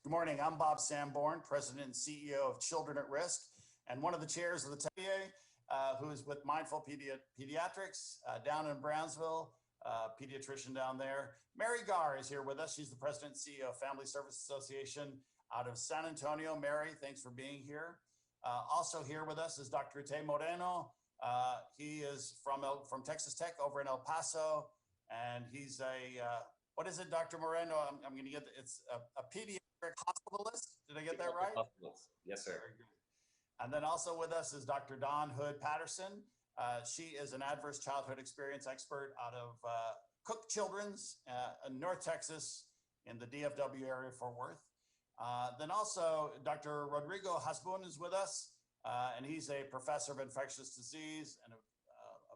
Good morning. I'm Bob Sanborn, President and CEO of Children at Risk, and one of the chairs of the TEA, who is with Mindful Pediatrics down in Brownsville, pediatrician down there. Mary Gar is here with us. She's the President and CEO of Family Service Association out of San Antonio. Mary, thanks for being here. Also here with us is Dr. Ite Moreno. He is from Texas Tech over in El Paso, and he's what is it, Dr. Moreno? I'm going to get it's a pediatric hospitalist. Did I get that right? Hospitalist. Yes, sir. Very good. And then also with us is Dr. Don Hood Patterson. She is an adverse childhood experience expert out of Cook Children's in North Texas in the DFW area, Fort Worth. Then also Dr. Rodrigo Hasbun is with us, and he's a professor of infectious disease and a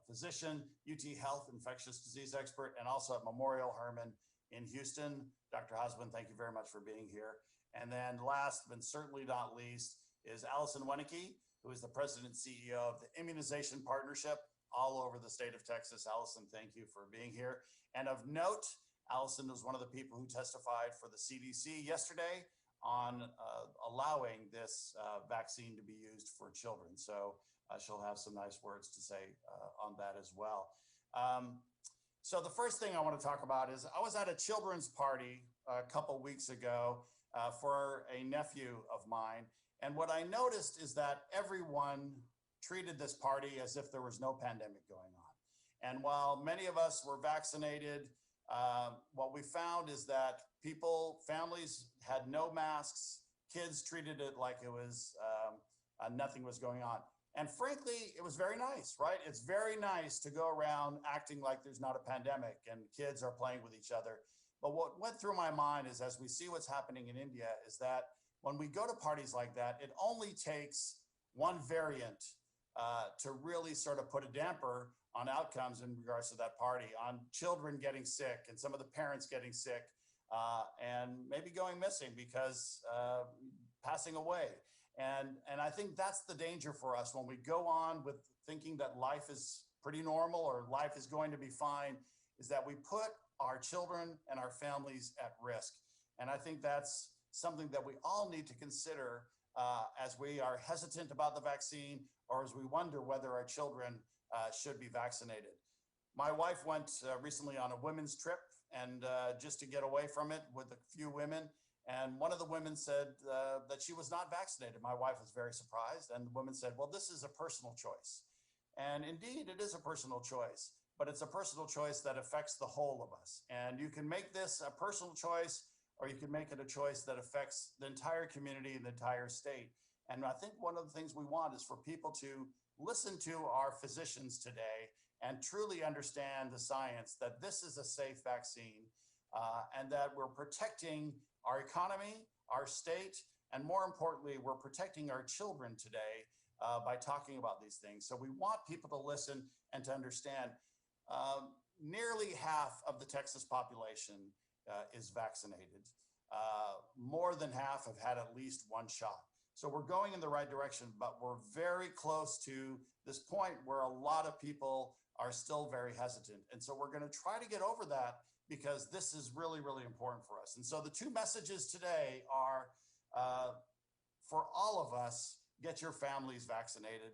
physician, UT Health infectious disease expert, and also at Memorial Hermann in Houston. Dr. Hasbun, thank you very much for being here. And then last but certainly not least is Allison Wenicky, who is the President and CEO of the Immunization Partnership all over the state of Texas. Allison, thank you for being here. And of note, Allison was one of the people who testified for the CDC yesterday on allowing this vaccine to be used for children. So she'll have some nice words to say on that as well. So the first thing I want to talk about is I was at a children's party a couple weeks ago for a nephew of mine. And what I noticed is that everyone treated this party as if there was no pandemic going on. And while many of us were vaccinated, what we found is that families had no masks, kids treated it like it was nothing was going on. And frankly, it was very nice, right? It's very nice to go around acting like there's not a pandemic and kids are playing with each other. But what went through my mind is, as we see what's happening in India, is that when we go to parties like that, it only takes one variant to really sort of put a damper on outcomes in regards to that party, on children getting sick and some of the parents getting sick and maybe going missing because passing away. And I think that's the danger for us when we go on with thinking that life is pretty normal or life is going to be fine, is that we put our children and our families at risk. And I think that's something that we all need to consider as we are hesitant about the vaccine or as we wonder whether our children should be vaccinated. My wife went recently on a women's trip and just to get away from it with a few women. And one of the women said that she was not vaccinated. My wife was very surprised. And the woman said, well, this is a personal choice. And indeed, it is a personal choice, but it's a personal choice that affects the whole of us. And you can make this a personal choice, or you can make it a choice that affects the entire community and the entire state. And I think one of the things we want is for people to listen to our physicians today and truly understand the science that this is a safe vaccine and that we're protecting our economy, our state, and more importantly, we're protecting our children today by talking about these things. So we want people to listen and to understand. Nearly half of the Texas population is vaccinated. More than half have had at least one shot. So we're going in the right direction, but we're very close to this point where a lot of people are still very hesitant. And so we're going to try to get over that because this is really, really important for us. And so the two messages today are for all of us, get your families vaccinated.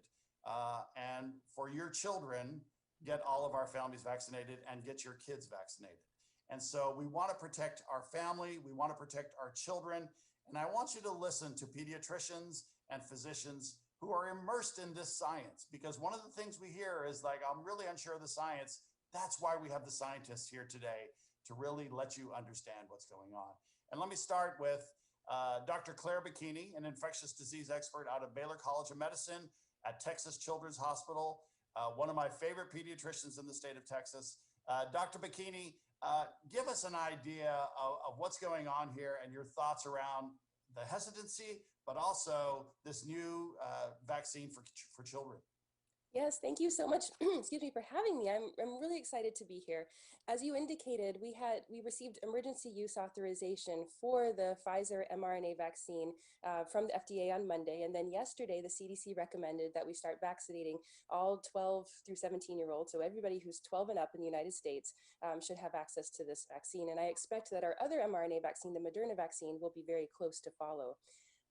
And for your children, get all of our families vaccinated and get your kids vaccinated. And so we want to protect our family. We want to protect our children. And I want you to listen to pediatricians and physicians who are immersed in this science, because one of the things we hear is like, I'm really unsure of the science. That's why we have the scientists here today to really let you understand what's going on. And let me start with Dr. Claire Bikini, an infectious disease expert out of Baylor College of Medicine at Texas Children's Hospital, one of my favorite pediatricians in the state of Texas. Dr. Bikini, give us an idea of what's going on here and your thoughts around the hesitancy, but also this new vaccine for children. Yes, thank you so much, excuse me, for having me. I'm really excited to be here. As you indicated, we received emergency use authorization for the Pfizer mRNA vaccine from the FDA on Monday, and then yesterday the CDC recommended that we start vaccinating all 12 through 17-year-olds. So everybody who's 12 and up in the United States should have access to this vaccine. And I expect that our other mRNA vaccine, the Moderna vaccine, will be very close to follow.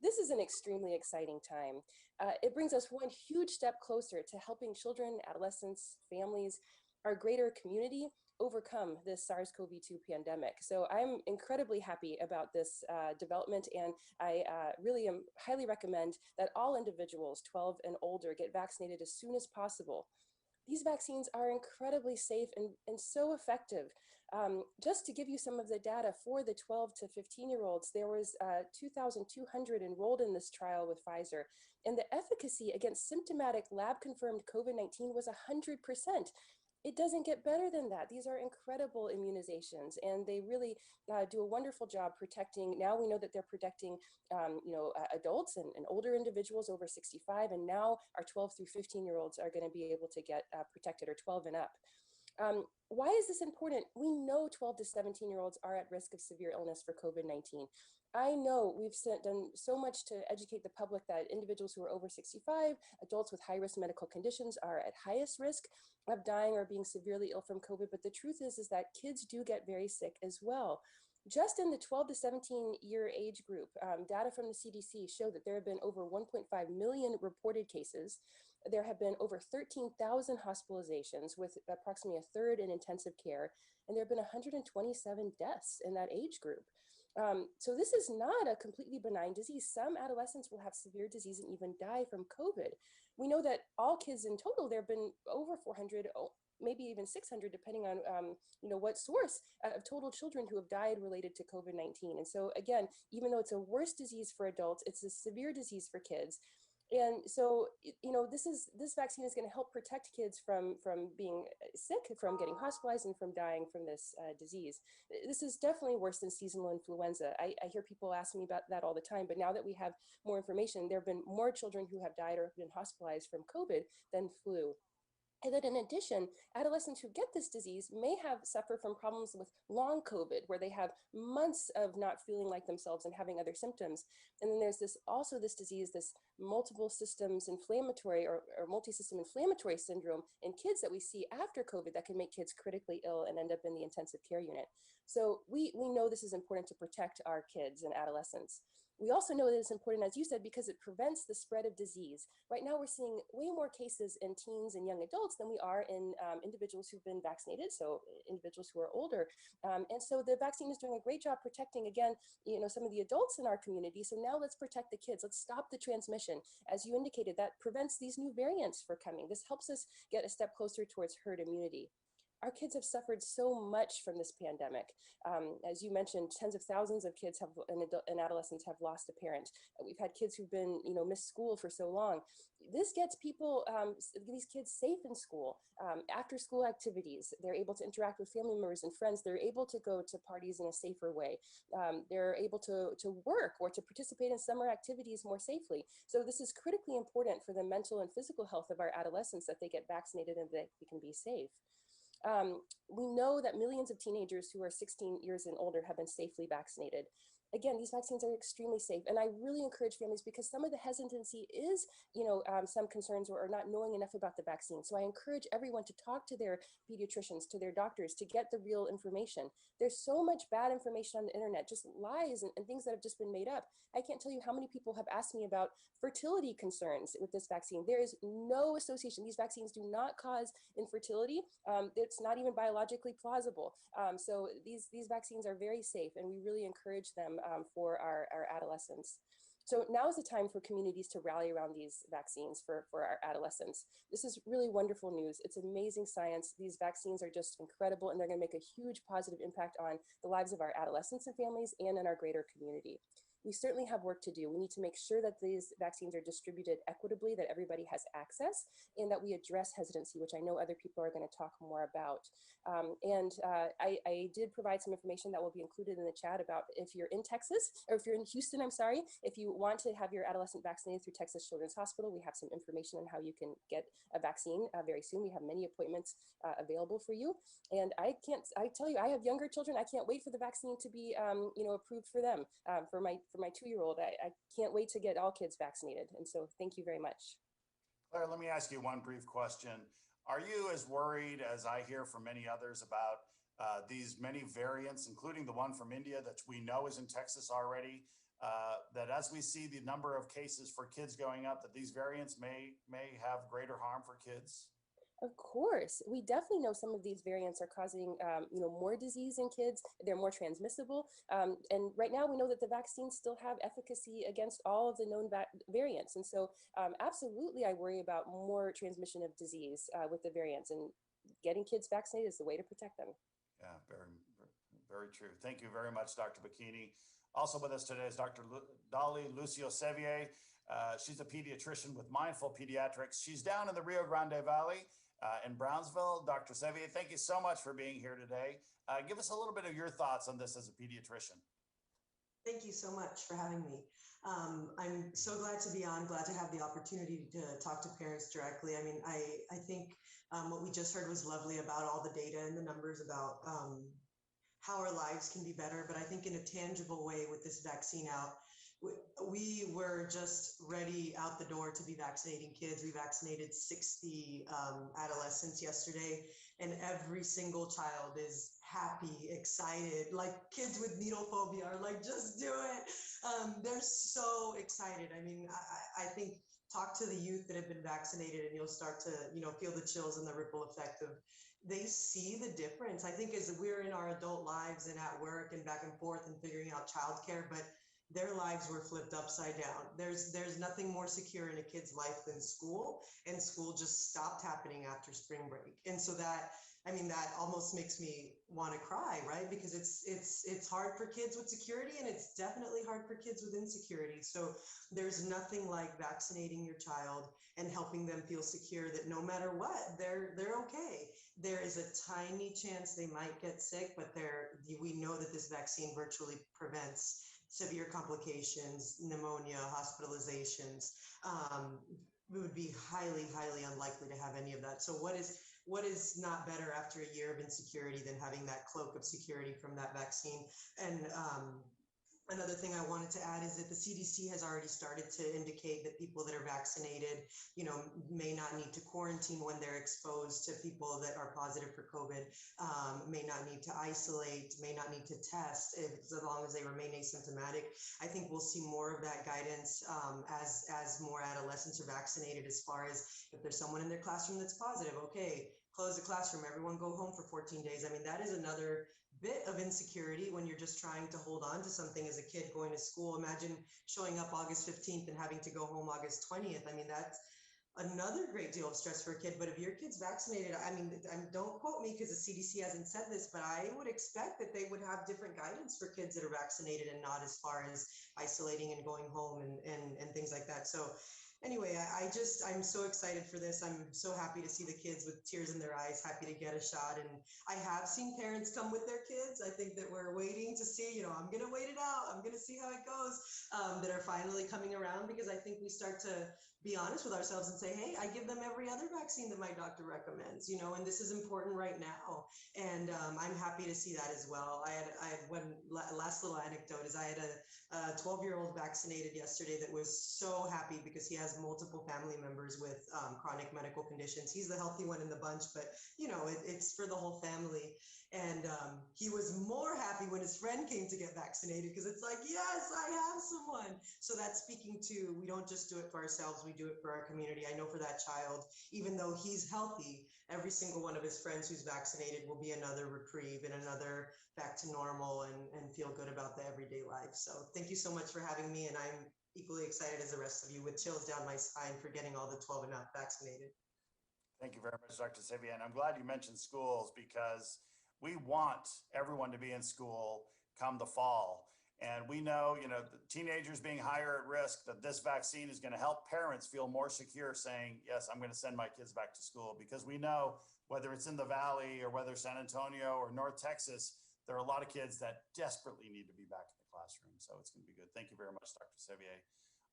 This is an extremely exciting time. It brings us one huge step closer to helping children, adolescents, families, our greater community overcome this SARS-CoV-2 pandemic. So I'm incredibly happy about this development, and I really highly recommend that all individuals 12 and older get vaccinated as soon as possible. These vaccines are incredibly safe and so effective. Just to give you some of the data for the 12 to 15-year-olds, there was 2,200 enrolled in this trial with Pfizer, and the efficacy against symptomatic lab-confirmed COVID-19 was 100%. It doesn't get better than that. These are incredible immunizations, and they really do a wonderful job protecting. Now we know that they're protecting, adults and older individuals over 65, and now our 12 through 15-year-olds are going to be able to get protected, or 12 and up. Why is this important? We know 12 to 17-year-olds are at risk of severe illness for COVID-19. I know we've done so much to educate the public that individuals who are over 65, adults with high-risk medical conditions, are at highest risk of dying or being severely ill from COVID. But the truth is that kids do get very sick as well. Just in the 12 to 17-year age group, data from the CDC show that there have been over 1.5 million reported cases. There have been over 13,000 hospitalizations, with approximately a third in intensive care, and there have been 127 deaths in that age group. So this is not a completely benign disease. Some adolescents will have severe disease and even die from COVID. We know that all kids in total, there have been over 400, maybe even 600, depending on what source, of total children who have died related to COVID-19. And so again, even though it's a worse disease for adults, it's a severe disease for kids. And so, this vaccine is going to help protect kids from being sick, from getting hospitalized, and from dying from this disease. This is definitely worse than seasonal influenza. I hear people ask me about that all the time, but now that we have more information, there have been more children who have died or been hospitalized from COVID than flu. And then in addition, adolescents who get this disease may have suffered from problems with long COVID, where they have months of not feeling like themselves and having other symptoms. And then there's this disease, this multiple systems inflammatory, or multi-system inflammatory syndrome in kids that we see after COVID that can make kids critically ill and end up in the intensive care unit. So we know this is important to protect our kids and adolescents. We also know that it's important, as you said, because it prevents the spread of disease. Right now, we're seeing way more cases in teens and young adults than we are in individuals who've been vaccinated, so individuals who are older. And so the vaccine is doing a great job protecting, again, some of the adults in our community. So now let's protect the kids. Let's stop the transmission. As you indicated, that prevents these new variants from coming. This helps us get a step closer towards herd immunity. Our kids have suffered so much from this pandemic. As you mentioned, tens of thousands of kids and adolescents have lost a parent. We've had kids who've been, missed school for so long. This gets these kids safe in school. After school activities, they're able to interact with family members and friends. They're able to go to parties in a safer way. They're able to work or to participate in summer activities more safely. So this is critically important for the mental and physical health of our adolescents, that they get vaccinated and that they can be safe. We know that millions of teenagers who are 16 years and older have been safely vaccinated. Again, these vaccines are extremely safe, and I really encourage families, because some of the hesitancy is, some concerns or not knowing enough about the vaccine. So I encourage everyone to talk to their pediatricians, to their doctors, to get the real information. There's so much bad information on the internet, just lies and things that have just been made up. I can't tell you how many people have asked me about fertility concerns with this vaccine. There is no association. These vaccines do not cause infertility. It's not even biologically plausible. So these vaccines are very safe, and we really encourage them for our adolescents. So now is the time for communities to rally around these vaccines for our adolescents. This is really wonderful news. It's amazing science. These vaccines are just incredible, and they're going to make a huge positive impact on the lives of our adolescents and families and in our greater community. we certainly have work to do. We need to make sure that these vaccines are distributed equitably, that everybody has access, and that we address hesitancy, which I know other people are going to talk more about. I did provide some information that will be included in the chat about if you're in Texas, or if you're in Houston, I'm sorry, if you want to have your adolescent vaccinated through Texas Children's Hospital, we have some information on how you can get a vaccine very soon. We have many appointments available for you. And I tell you, I have younger children. I can't wait for the vaccine to be, approved for them. For my 2-year-old, I can't wait to get all kids vaccinated. And so thank you very much. Claire, let me ask you one brief question. Are you as worried as I hear from many others about these many variants, including the one from India that we know is in Texas already, that as we see the number of cases for kids going up, that these variants may have greater harm for kids? Of course, we definitely know some of these variants are causing, more disease in kids. They're more transmissible. And right now we know that the vaccines still have efficacy against all of the known variants. And so absolutely, I worry about more transmission of disease with the variants, and getting kids vaccinated is the way to protect them. Yeah, very, very true. Thank you very much, Dr. Bikini. Also with us today is Dr. Dolly Lucio Sevier. She's a pediatrician with Mindful Pediatrics. She's down in the Rio Grande Valley in Brownsville. Dr. Sevier, thank you so much for being here today. Give us a little bit of your thoughts on this as a pediatrician. Thank you so much for having me. I'm so glad to be on, glad to have the opportunity to talk to parents directly. I mean, I think what we just heard was lovely about all the data and the numbers about how our lives can be better. But I think in a tangible way with this vaccine out, we were just ready out the door to be vaccinating kids. We vaccinated 60 adolescents yesterday, and every single child is happy, excited, like kids with needle phobia are like, just do it. They're so excited. I mean, I think talk to the youth that have been vaccinated and you'll start to, feel the chills and the ripple effect of, they see the difference. I think as we're in our adult lives and at work and back and forth and figuring out childcare, but their lives were flipped upside down. There's nothing more secure in a kid's life than school, and school just stopped happening after spring break. And so that almost makes me want to cry, right? Because it's hard for kids with security, and it's definitely hard for kids with insecurity. So there's nothing like vaccinating your child and helping them feel secure that no matter what, they're okay. There is a tiny chance they might get sick, but we know that this vaccine virtually prevents severe complications, pneumonia, hospitalizations. We would be highly, highly unlikely to have any of that. So what is not better after a year of insecurity than having that cloak of security from that vaccine? And another thing I wanted to add is that the CDC has already started to indicate that people that are vaccinated, may not need to quarantine when they're exposed to people that are positive for COVID, may not need to isolate, may not need to test as long as they remain asymptomatic. I think we'll see more of that guidance as more adolescents are vaccinated, as far as if there's someone in their classroom that's positive, okay, close the classroom, everyone go home for 14 days. I mean, that is another bit of insecurity when you're just trying to hold on to something as a kid going to school. Imagine showing up August 15th and having to go home August 20th. I mean, that's another great deal of stress for a kid. But if your kid's vaccinated, I mean, don't quote me because the CDC hasn't said this, but I would expect that they would have different guidance for kids that are vaccinated, and not as far as isolating and going home and things like that. So anyway, I'm so excited for this. I'm so happy to see the kids with tears in their eyes, happy to get a shot. And I have seen parents come with their kids. I think that we're waiting to see, I'm going to wait it out. I'm going to see how it goes, that are finally coming around, because I think we start to be honest with ourselves and say, hey, I give them every other vaccine that my doctor recommends, and this is important right now. And I'm happy to see that as well. I had one last little anecdote is I had a 12-year-old vaccinated yesterday that was so happy because he has multiple family members with chronic medical conditions. He's the healthy one in the bunch, but it's for the whole family. And he was more happy when his friend came to get vaccinated, because it's like, yes, I have someone. So that's speaking to, we don't just do it for ourselves, we do it for our community. I know for that child, even though he's healthy, every single one of his friends who's vaccinated will be another reprieve and another back to normal and feel good about the everyday life. So thank you so much for having me. And I'm equally excited as the rest of you, with chills down my spine for getting all the 12 and up vaccinated. Thank you very much, Dr. Sevier. And I'm glad you mentioned schools, because we want everyone to be in school come the fall. And we know, the teenagers being higher at risk, that this vaccine is going to help parents feel more secure saying, yes, I'm going to send my kids back to school, because we know whether it's in the Valley or whether San Antonio or North Texas, there are a lot of kids that desperately need to be back in the classroom. So it's going to be good. Thank you very much, Dr. Sevier.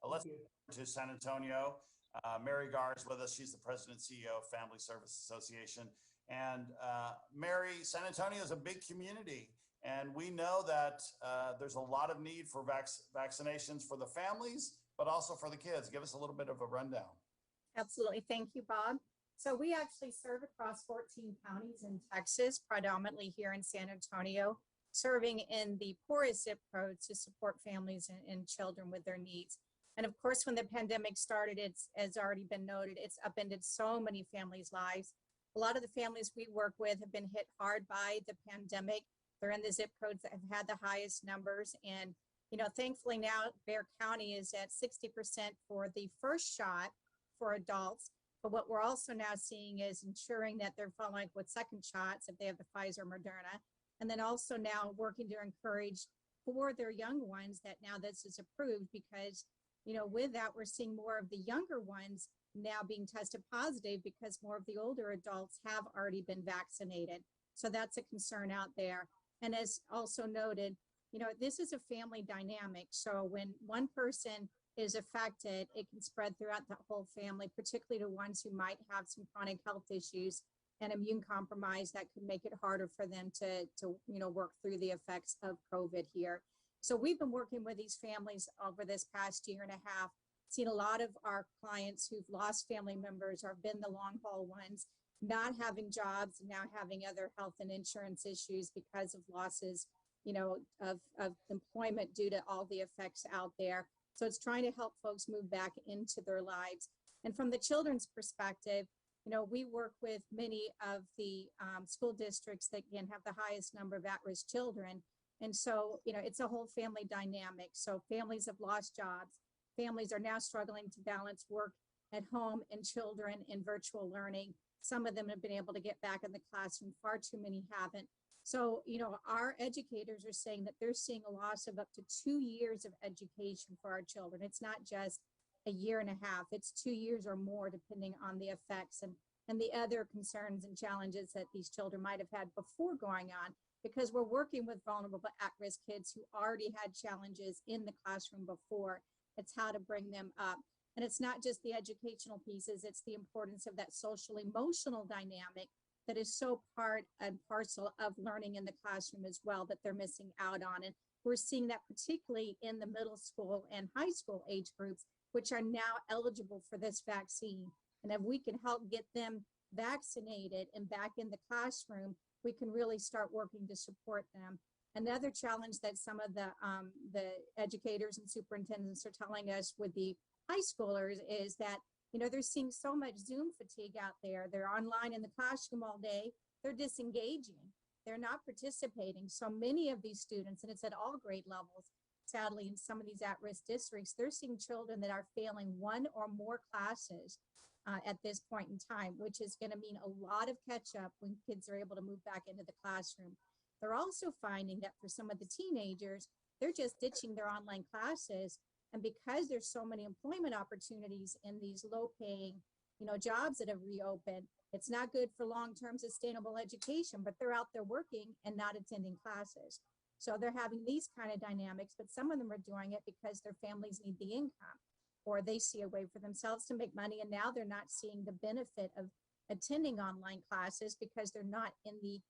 Let's go to San Antonio. Mary Gar is with us. She's the president and CEO of Family Service Association. And Mary, San Antonio is a big community. And we know that there's a lot of need for vaccinations for the families, but also for the kids. Give us a little bit of a rundown. Absolutely. Thank you, Bob. So we actually serve across 14 counties in Texas, predominantly here in San Antonio, serving in the poorest zip codes to support families and children with their needs. And of course, when the pandemic started, it's, as already been noted, it's upended so many families' lives. A lot of the families we work with have been hit hard by the pandemic. They're in the zip codes that have had the highest numbers. And, thankfully now Bexar County is at 60% for the first shot for adults. But what we're also now seeing is ensuring that they're following up with second shots if they have the Pfizer, Moderna, and then also now working to encourage for their young ones that now this is approved, because, with that, we're seeing more of the younger ones now being tested positive because more of the older adults have already been vaccinated. So that's a concern out there. And as also noted, this is a family dynamic. So when one person is affected, it can spread throughout the whole family, particularly to ones who might have some chronic health issues and immune compromise that could make it harder for them to work through the effects of COVID here. So we've been working with these families over this past year and a half, seen a lot of our clients who've lost family members or been the long haul ones, not having jobs, now having other health and insurance issues because of losses, of employment due to all the effects out there. So it's trying to help folks move back into their lives. And from the children's perspective, we work with many of the school districts that, again, have the highest number of at-risk children. And so, it's a whole family dynamic. So families have lost jobs. Families are now struggling to balance work at home and children in virtual learning. Some of them have been able to get back in the classroom. Far too many haven't. So, our educators are saying that they're seeing a loss of up to 2 years of education for our children. It's not just a year and a half, it's 2 years or more, depending on the effects and the other concerns and challenges that these children might have had before going on, because we're working with vulnerable at-risk kids who already had challenges in the classroom before. It's how to bring them up. And it's not just the educational pieces, it's the importance of that social emotional dynamic that is so part and parcel of learning in the classroom as well, that they're missing out on. And we're seeing that particularly in the middle school and high school age groups, which are now eligible for this vaccine. And if we can help get them vaccinated and back in the classroom, we can really start working to support them. Another challenge that some of the educators and superintendents are telling us with the high schoolers is that, they're seeing so much Zoom fatigue out there. They're online in the classroom all day. They're disengaging. They're not participating. So many of these students, and it's at all grade levels, sadly, in some of these at-risk districts, they're seeing children that are failing one or more classes at this point in time, which is going to mean a lot of catch up when kids are able to move back into the classroom. They're also finding that for some of the teenagers, they're just ditching their online classes. And because there's so many employment opportunities in these low-paying, jobs that have reopened, it's not good for long-term sustainable education, but they're out there working and not attending classes. So they're having these kind of dynamics, but some of them are doing it because their families need the income, or they see a way for themselves to make money. And now they're not seeing the benefit of attending online classes because they're not in the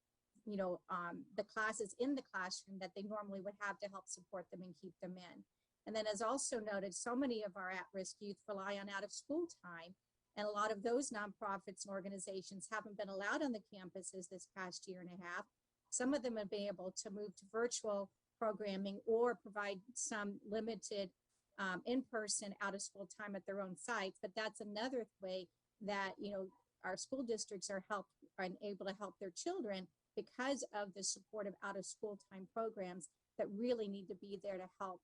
classes in the classroom that they normally would have to help support them and keep them in. And then, as also noted, so many of our at-risk youth rely on out-of-school time. And a lot of those nonprofits and organizations haven't been allowed on the campuses this past year and a half. Some of them have been able to move to virtual programming or provide some limited in-person out-of-school time at their own sites. But that's another way that, our school districts are able to help their children because of the supportive out-of-school time programs that really need to be there to help,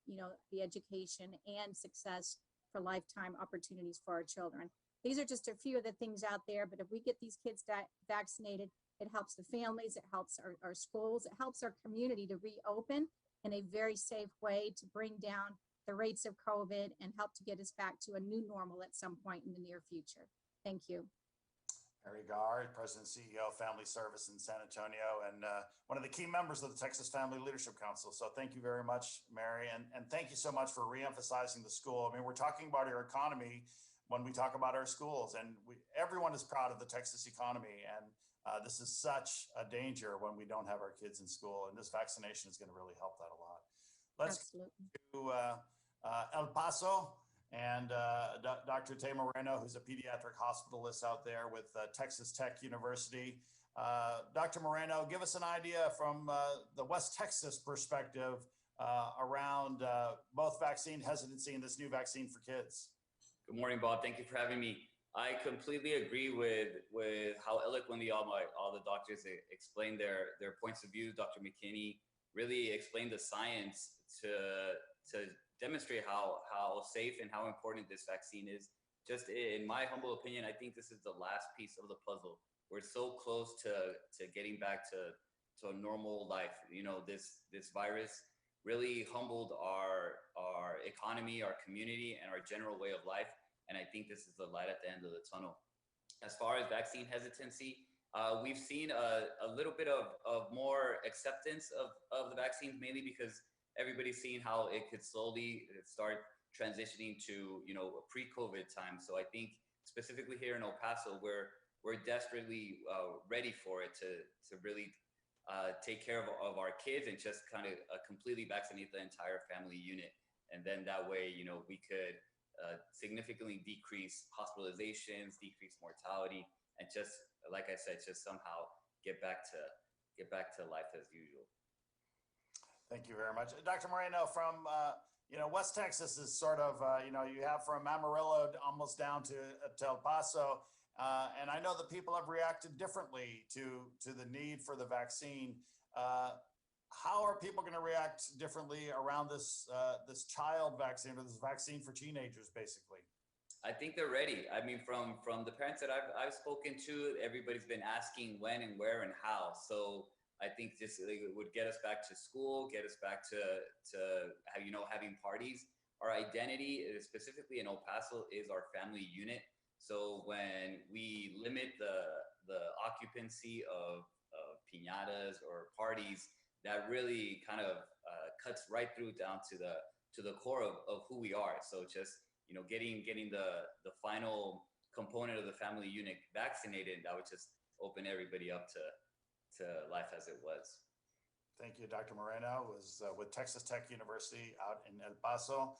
the education and success for lifetime opportunities for our children. These are just a few of the things out there, but if we get these kids vaccinated, it helps the families, it helps our schools, it helps our community to reopen in a very safe way to bring down the rates of COVID and help to get us back to a new normal at some point in the near future. Thank you. Mary Gar, President and CEO of Family Service in San Antonio, and one of the key members of the Texas Family Leadership Council. So thank you very much, Mary, and thank you so much for reemphasizing the school. I mean, we're talking about our economy when we talk about our schools, and everyone is proud of the Texas economy, and this is such a danger when we don't have our kids in school, and this vaccination is going to really help that a lot. Let's Absolutely. go to El Paso. And Dr. Tay Moreno, who's a pediatric hospitalist out there with Texas Tech University. Dr. Moreno, give us an idea from the West Texas perspective around both vaccine hesitancy and this new vaccine for kids. Good morning, Bob. Thank you for having me. I completely agree with how eloquently all the doctors explained their points of view. Dr. McKinney really explained the science to demonstrate how safe and how important this vaccine is. Just in my humble opinion, I think this is the last piece of the puzzle. We're so close to getting back to a normal life. You know, this virus really humbled our economy, our community, and our general way of life. And I think this is the light at the end of the tunnel. As far as vaccine hesitancy, we've seen a little bit of more acceptance of the vaccines, mainly because everybody's seeing how it could slowly start transitioning to, you know, a pre-COVID time. So I think specifically here in El Paso, we're desperately ready for it to really take care of our kids and just kind of completely vaccinate the entire family unit. And then that way, you know, we could significantly decrease hospitalizations, decrease mortality, and just, like I said, just somehow get back to life as usual. Thank you very much. Dr. Moreno, from, West Texas is sort of, you have from Amarillo almost down to El Paso. And I know that people have reacted differently to the need for the vaccine. How are people going to react differently around this child vaccine, or this vaccine for teenagers, basically? I think they're ready. I mean, from the parents that I've spoken to, everybody's been asking when and where and how. So I think this would get us back to school, get us back to having parties. Our identity, specifically in El Paso, is our family unit. So when we limit the occupancy of piñatas or parties, that really kind of cuts right through down to the core of who we are. So just, getting the final component of the family unit vaccinated, that would just open everybody up to life as it was. Thank you, Dr. Moreno, was with Texas Tech University out in El Paso.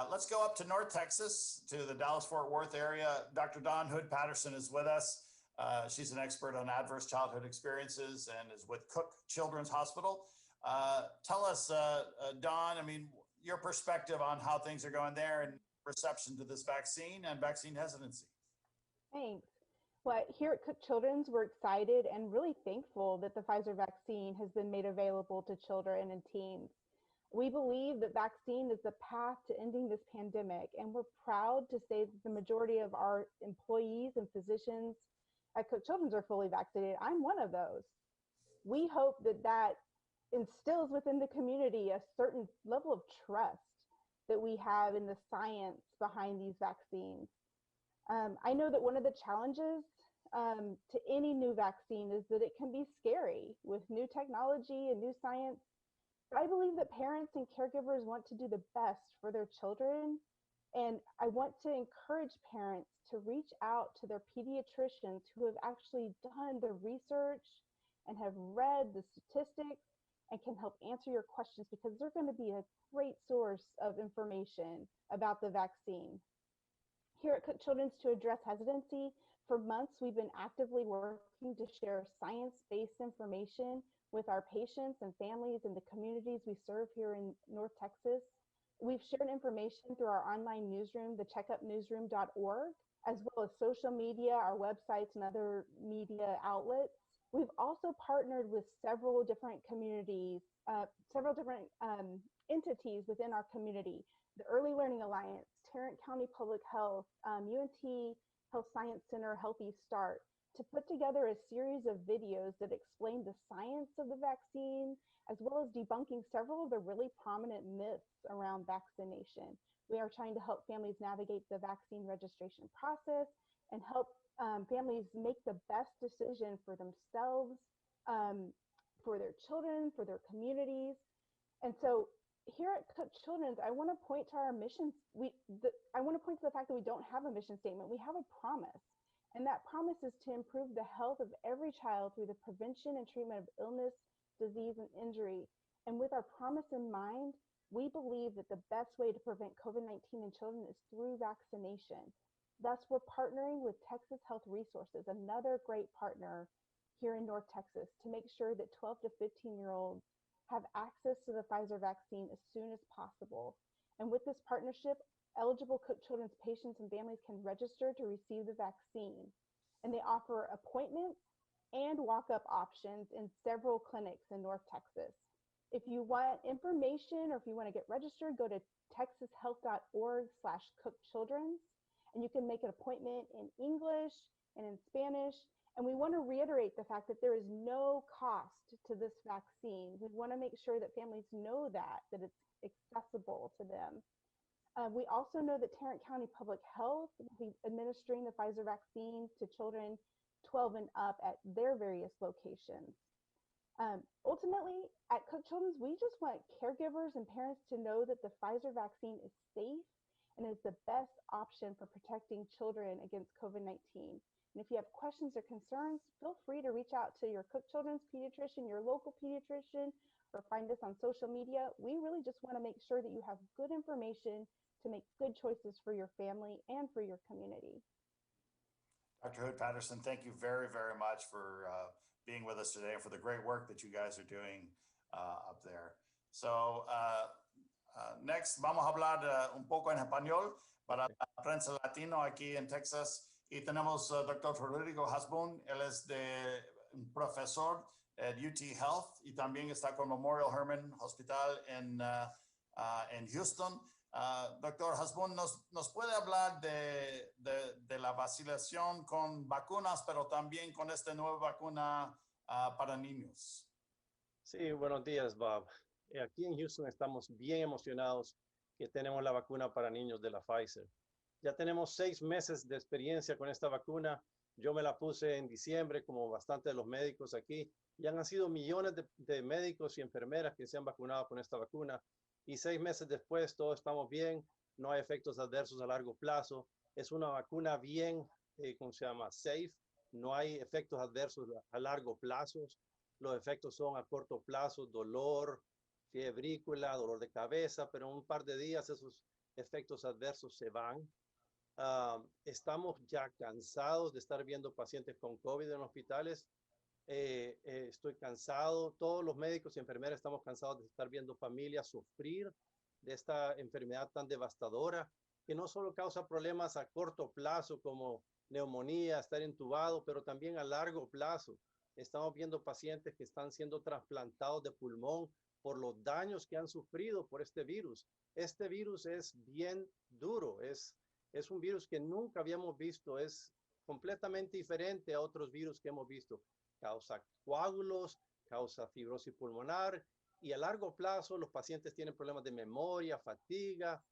Let's go up to North Texas, to the Dallas-Fort Worth area. Dr. Don Hood Patterson is with us. She's an expert on adverse childhood experiences and is with Cook Children's Hospital. Tell us, Don, your perspective on how things are going there and reception to this vaccine and vaccine hesitancy. Thanks. Well, here at Cook Children's, we're excited and really thankful that the Pfizer vaccine has been made available to children and teens. We believe that vaccine is the path to ending this pandemic, and we're proud to say that the majority of our employees and physicians at Cook Children's are fully vaccinated. I'm one of those. We hope that instills within the community a certain level of trust that we have in the science behind these vaccines. I know that one of the challenges to any new vaccine is that it can be scary with new technology and new science. But I believe that parents and caregivers want to do the best for their children. And I want to encourage parents to reach out to their pediatricians who have actually done the research and have read the statistics and can help answer your questions, because they're going to be a great source of information about the vaccine. Here at Cook Children's, to address hesitancy, for months we've been actively working to share science-based information with our patients and families in the communities we serve here in North Texas. We've shared information through our online newsroom, thecheckupnewsroom.org, as well as social media, our websites, and other media outlets. We've also partnered with several different communities, entities within our community: the Early Learning Alliance, Tarrant County Public Health, UNT Health Science Center, Healthy Start. to put together a series of videos that explain the science of the vaccine, as well as debunking several of the really prominent myths around vaccination. We are trying to help families navigate the vaccine registration process and help families make the best decision for themselves, for their children, for their communities. And so here at Cook Children's, I want to point to our mission. I want to point to the fact that we don't have a mission statement. We have a promise. And that promise is to improve the health of every child through the prevention and treatment of illness, disease, and injury. And with our promise in mind, we believe that the best way to prevent COVID-19 in children is through vaccination. Thus, we're partnering with Texas Health Resources, another great partner here in North Texas, to make sure that 12 to 15-year-olds have access to the Pfizer vaccine as soon as possible. And with this partnership, eligible Cook Children's patients and families can register to receive the vaccine. And they offer appointments and walk-up options in several clinics in North Texas. If you want information or if you want to get registered, go to texashealth.org/cookchildrens, and you can make an appointment in English and in Spanish. And we want to reiterate the fact that there is no cost to this vaccine. We want to make sure that families know that it's accessible to them. We also know that Tarrant County Public Health will be administering the Pfizer vaccine to children 12 and up at their various locations. Ultimately, at Cook Children's, we just want caregivers and parents to know that the Pfizer vaccine is safe and is the best option for protecting children against COVID-19. And if you have questions or concerns, feel free to reach out to your Cook Children's pediatrician, your local pediatrician, or find us on social media. We really just want to make sure that you have good information to make good choices for your family and for your community. Dr. Hood Patterson, thank you very, very much for being with us today and for the great work that you guys are doing up there. So next vamos a hablar un poco en español para la prensa latino aquí en Texas. Y tenemos Dr. Rodrigo Hasbun, él es un profesor at UT Health y también está con Memorial Hermann Hospital en Houston. Doctor Hasbun, ¿nos puede hablar de la vacunación con vacunas, pero también con esta nueva vacuna para niños? Sí, buenos días, Bob. Aquí en Houston estamos bien emocionados que tenemos la vacuna para niños de la Pfizer. Ya tenemos 6 meses de experiencia con esta vacuna. Yo me la puse en diciembre, como bastante de los médicos aquí. Y han sido millones de médicos y enfermeras que se han vacunado con esta vacuna. Y 6 meses después, todos estamos bien. No hay efectos adversos a largo plazo. Es una vacuna bien, ¿cómo se llama? Safe. No hay efectos adversos a largo plazo. Los efectos son a corto plazo, dolor, fiebrícula, dolor de cabeza, pero en un par de días esos efectos adversos se van. Estamos ya cansados de estar viendo pacientes con COVID en hospitales. Estoy cansado, todos los médicos y enfermeras estamos cansados de estar viendo familias sufrir de esta enfermedad tan devastadora, que no solo causa problemas a corto plazo como neumonía, estar entubado, pero también a largo plazo. Estamos viendo pacientes que están siendo trasplantados de pulmón por los daños que han sufrido por este virus. Este virus es bien duro, es un virus que nunca habíamos visto, es completamente diferente a otros virus que hemos visto. Causa coágulos, causa fibrosis pulmonar y a largo plazo los pacientes tienen problemas de memoria, fatiga,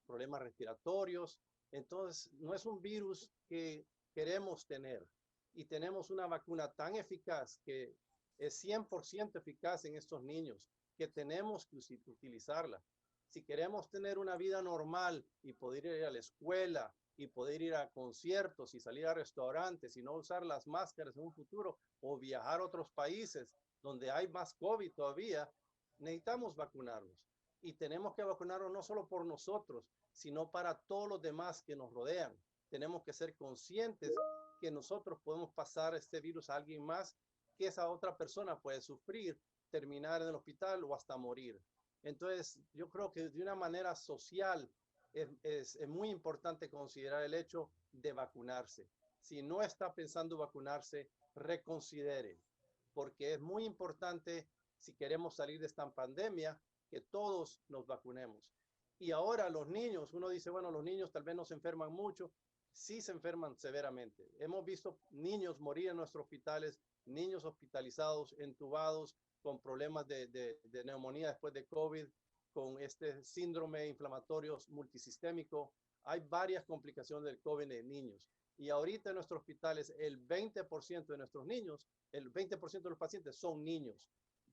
problemas respiratorios. Entonces, no es un virus que queremos tener. Y tenemos una vacuna tan eficaz que es 100% eficaz en estos niños, que tenemos que utilizarla. Si queremos tener una vida normal y poder ir a la escuela y poder ir a conciertos y salir a restaurantes y no usar las máscaras en un futuro o viajar a otros países donde hay más COVID todavía, necesitamos vacunarnos. Y tenemos que vacunarnos no solo por nosotros, sino para todos los demás que nos rodean. Tenemos que ser conscientes que nosotros podemos pasar este virus a alguien más, que esa otra persona puede sufrir, terminar en el hospital o hasta morir. Entonces, yo creo que de una manera social es muy importante considerar el hecho de vacunarse. Si no está pensando vacunarse, reconsidere, porque es muy importante, si queremos salir de esta pandemia, que todos nos vacunemos. Y ahora los niños, uno dice, bueno, los niños tal vez no se enferman mucho, sí se enferman severamente. Hemos visto niños morir en nuestros hospitales, niños hospitalizados, entubados, con problemas de neumonía después de COVID, con este síndrome inflamatorio multisistémico. Hay varias complicaciones del COVID en niños. Y ahorita en nuestros hospitales, el 20% de nuestros niños, el 20% de los pacientes son niños.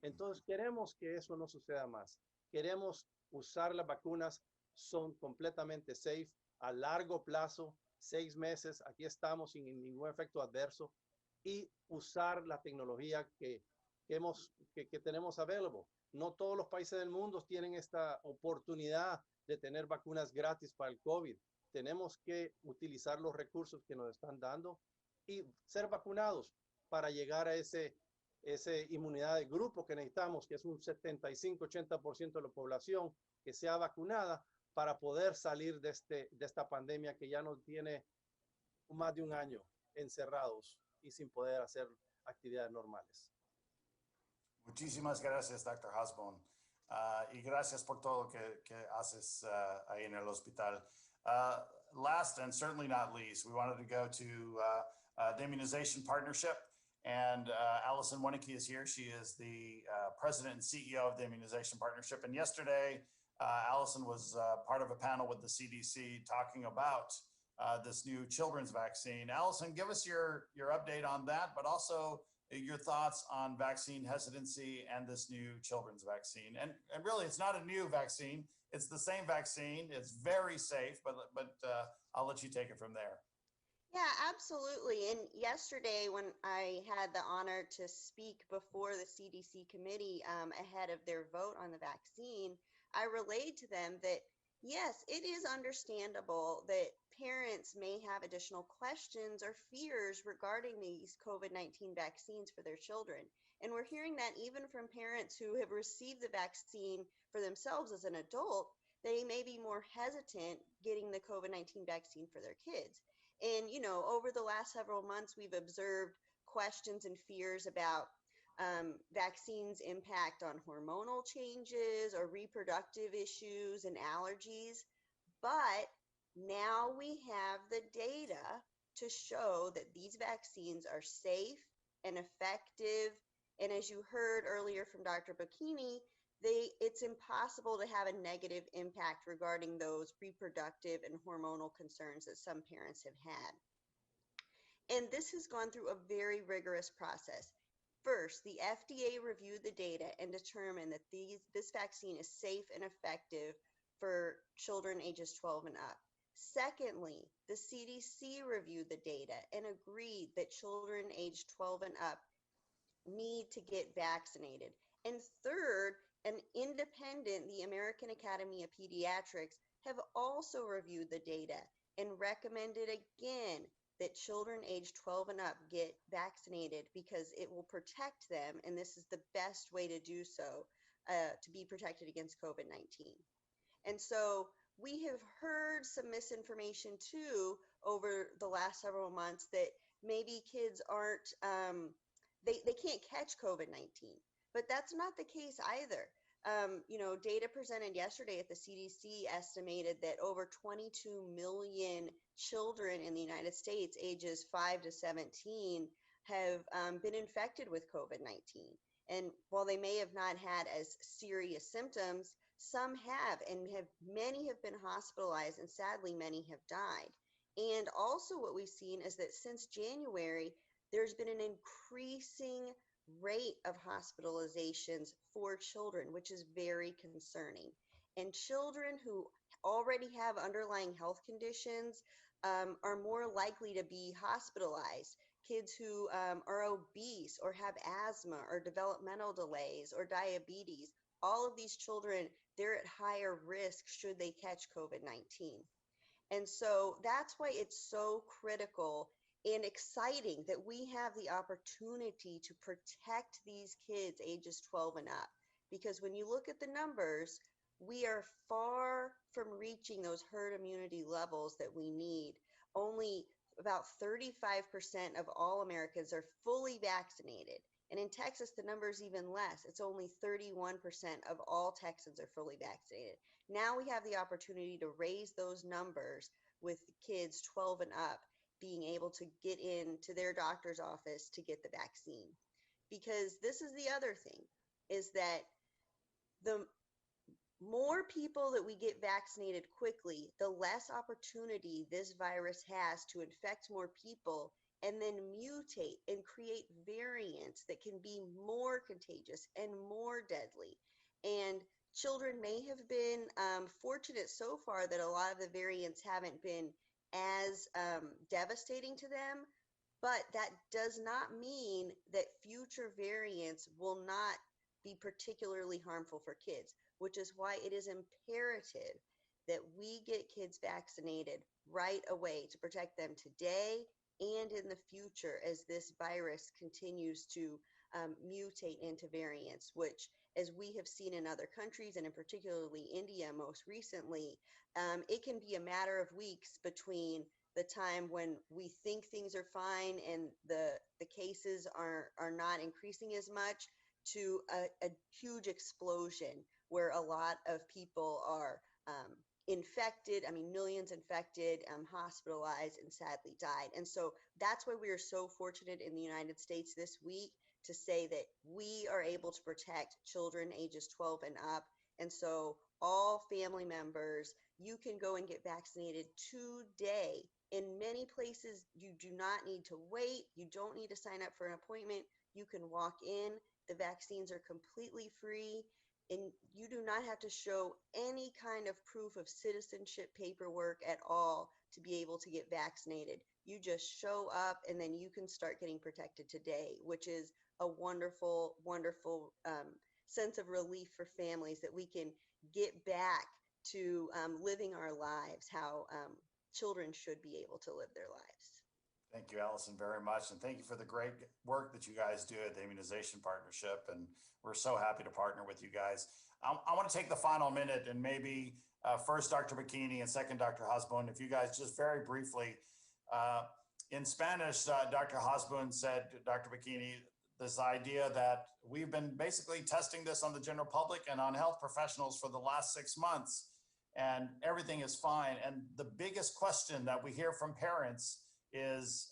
Entonces queremos que eso no suceda más. Queremos usar las vacunas, son completamente safe a largo plazo, 6 meses, aquí estamos sin ningún efecto adverso, y usar la tecnología que tenemos available. No todos los países del mundo tienen esta oportunidad de tener vacunas gratis para el COVID. Tenemos que utilizar los recursos que nos están dando y ser vacunados para llegar a esa inmunidad de grupo que necesitamos, que es un 75-80% de la población que sea vacunada para poder salir de esta pandemia que ya nos tiene más de un año encerrados y sin poder hacer actividades normales. Muchísimas gracias, Dr. Hasbun. Y gracias por todo que haces ahí en el hospital. Last and certainly not least, we wanted to go to the Immunization Partnership. And Allison Winicky is here. She is the president and CEO of the Immunization Partnership. And yesterday, Allison was part of a panel with the CDC talking about this new children's vaccine. Allison, give us your update on that, but also your thoughts on vaccine hesitancy and this new children's vaccine. And really, it's not a new vaccine. It's the same vaccine. It's very safe, but I'll let you take it from there. Yeah, absolutely. And yesterday, when I had the honor to speak before the CDC committee ahead of their vote on the vaccine, I relayed to them that, yes, it is understandable that parents may have additional questions or fears regarding these COVID-19 vaccines for their children. And we're hearing that even from parents who have received the vaccine for themselves as an adult, they may be more hesitant getting the COVID-19 vaccine for their kids. And, you know, over the last several months, we've observed questions and fears about vaccines' impact on hormonal changes or reproductive issues and allergies. But now we have the data to show that these vaccines are safe and effective. And as you heard earlier from Dr. Bocchini, it's impossible to have a negative impact regarding those reproductive and hormonal concerns that some parents have had. And this has gone through a very rigorous process. First, the FDA reviewed the data and determined that this vaccine is safe and effective for children ages 12 and up. Secondly, the CDC reviewed the data and agreed that children aged 12 and up need to get vaccinated. And third, the American Academy of Pediatrics have also reviewed the data and recommended again that children aged 12 and up get vaccinated because it will protect them, and this is the best way to do so, to be protected against COVID-19. And so we have heard some misinformation too over the last several months that maybe kids aren't, they can't catch COVID-19. But that's not the case either. You know, data presented yesterday at the CDC estimated that over 22 million children in the United States, ages 5 to 17, have been infected with COVID-19. And while they may have not had as serious symptoms, some have, and many have been hospitalized, and sadly, many have died. And also what we've seen is that since January, there's been an increasing rate of hospitalizations for children, which is very concerning. And children who already have underlying health conditions are more likely to be hospitalized. Kids who are obese or have asthma or developmental delays or diabetes, all of these children, they're at higher risk should they catch COVID-19. And so that's why it's so critical and exciting that we have the opportunity to protect these kids ages 12 and up. Because when you look at the numbers, we are far from reaching those herd immunity levels that we need. Only about 35% of all Americans are fully vaccinated. And in Texas, the number is even less. It's only 31% of all Texans are fully vaccinated. Now we have the opportunity to raise those numbers with kids 12 and up being able to get into their doctor's office to get the vaccine. Because this is the other thing, is that the more people that we get vaccinated quickly, the less opportunity this virus has to infect more people and then mutate and create variants that can be more contagious and more deadly. And children may have been fortunate so far that a lot of the variants haven't been as devastating to them, but that does not mean that future variants will not be particularly harmful for kids, which is why it is imperative that we get kids vaccinated right away to protect them today and in the future as this virus continues to mutate into variants, which, as we have seen in other countries, and in particularly India most recently, it can be a matter of weeks between the time when we think things are fine and the cases are not increasing as much to a huge explosion where a lot of people are infected. I mean, millions infected, hospitalized, and sadly died. And so that's why we are so fortunate in the United States this week to say that we are able to protect children ages 12 and up. And so all family members, you can go and get vaccinated today. In many places, you do not need to wait. You don't need to sign up for an appointment. You can walk in. The vaccines are completely free, and you do not have to show any kind of proof of citizenship paperwork at all to be able to get vaccinated. You just show up, and then you can start getting protected today, which is a wonderful, wonderful sense of relief for families that we can get back to living our lives how children should be able to live their lives. Thank you, Allison, very much. And thank you for the great work that you guys do at the Immunization Partnership. And we're so happy to partner with you guys. I want to take the final minute and maybe first Dr. Bikini and second Dr. Hasbun, if you guys just very briefly, in Spanish, Dr. Hasbun said, Dr. Bikini, this idea that we've been basically testing this on the general public and on health professionals for the last 6 months, and everything is fine. And the biggest question that we hear from parents is,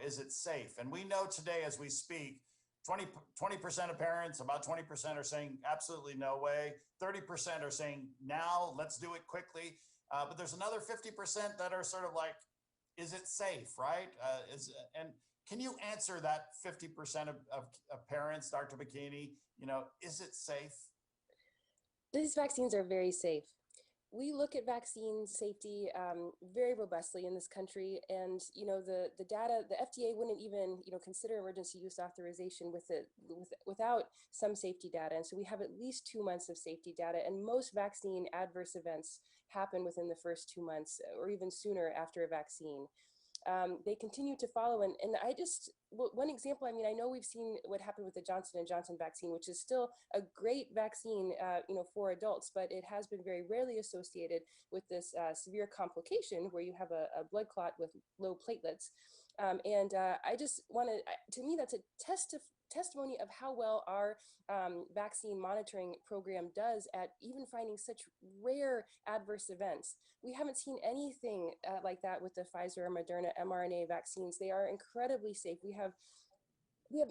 is it safe? And we know today as we speak, 20% of parents, about 20% are saying absolutely no way. 30% are saying now, let's do it quickly. But there's another 50% that are sort of like, is it safe, right? And can you answer that 50% of parents, Dr. Bikini? Is it safe? These vaccines are very safe. We look at vaccine safety very robustly in this country, and the data, the FDA wouldn't even consider emergency use authorization without some safety data. And so we have at least 2 months of safety data, and most vaccine adverse events happen within the first 2 months or even sooner after a vaccine. They continue to follow. And one example, I know we've seen what happened with the Johnson & Johnson vaccine, which is still a great vaccine, for adults, but it has been very rarely associated with this severe complication where you have a blood clot with low platelets. I just want to me, that's a testimony of how well our vaccine monitoring program does at even finding such rare adverse events. We haven't seen anything like that with the Pfizer or Moderna mRNA vaccines. They are incredibly safe. We have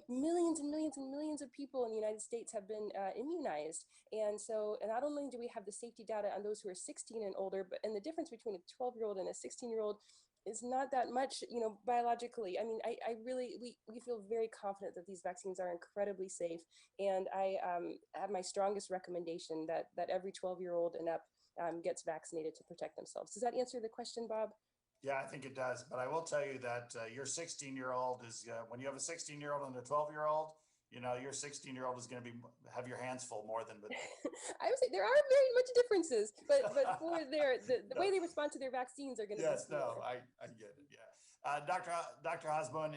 millions and millions and millions of people in the United States have been immunized. And so not only do we have the safety data on those who are 16 and older, but and the difference between a 12-year-old and a 16-year-old is not that much, biologically. We feel very confident that these vaccines are incredibly safe. And I have my strongest recommendation that every 12-year-old and up gets vaccinated to protect themselves. Does that answer the question, Bob? Yeah, I think it does. But I will tell you that your 16-year-old is, when you have a 16-year-old and a 12-year-old, your 16-year-old is going to have your hands full more than. I would say there are very much differences, but for the way they respond to their vaccines are going to be. Yes, no, I get it. Yeah, Dr. Hasbun,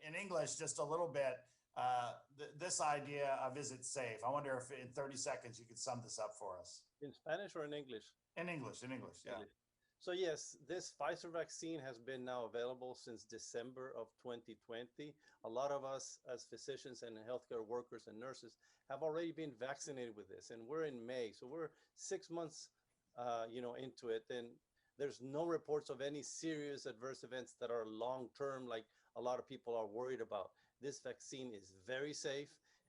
in English, just a little bit. This idea of is it safe? I wonder if in 30 seconds you could sum this up for us. In Spanish or in English? In English, yeah. So yes, this Pfizer vaccine has been now available since December of 2020. A lot of us as physicians and healthcare workers and nurses have already been vaccinated with this, and we're in May. So we're 6 months, into it, and there's no reports of any serious adverse events that are long-term like a lot of people are worried about. This vaccine is very safe,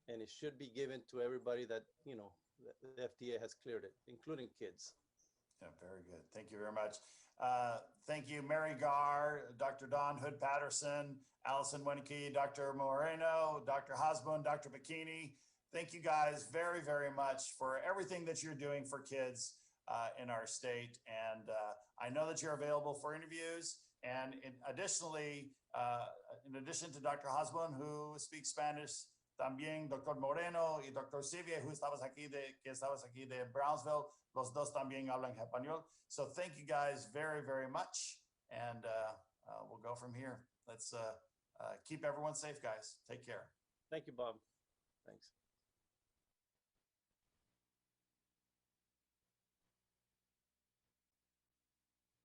and it should be given to everybody that, the FDA has cleared it, including kids. Yeah, very good. Thank you very much. Thank you, Mary Gar, Dr. Don Hood Patterson, Allison Winicky, Dr. Moreno, Dr. Hasbun, Dr. Bikini. Thank you guys very, very much for everything that you're doing for kids in our state. And I know that you're available for interviews. And additionally, in addition to Dr. Hasbun, who speaks Spanish, también Dr. Moreno y Dr. Silvia, que estabas aquí de Brownsville, los dos también hablan español. So thank you guys very, very much. And we'll go from here. Let's keep everyone safe, guys. Take care. Thank you, Bob. Thanks.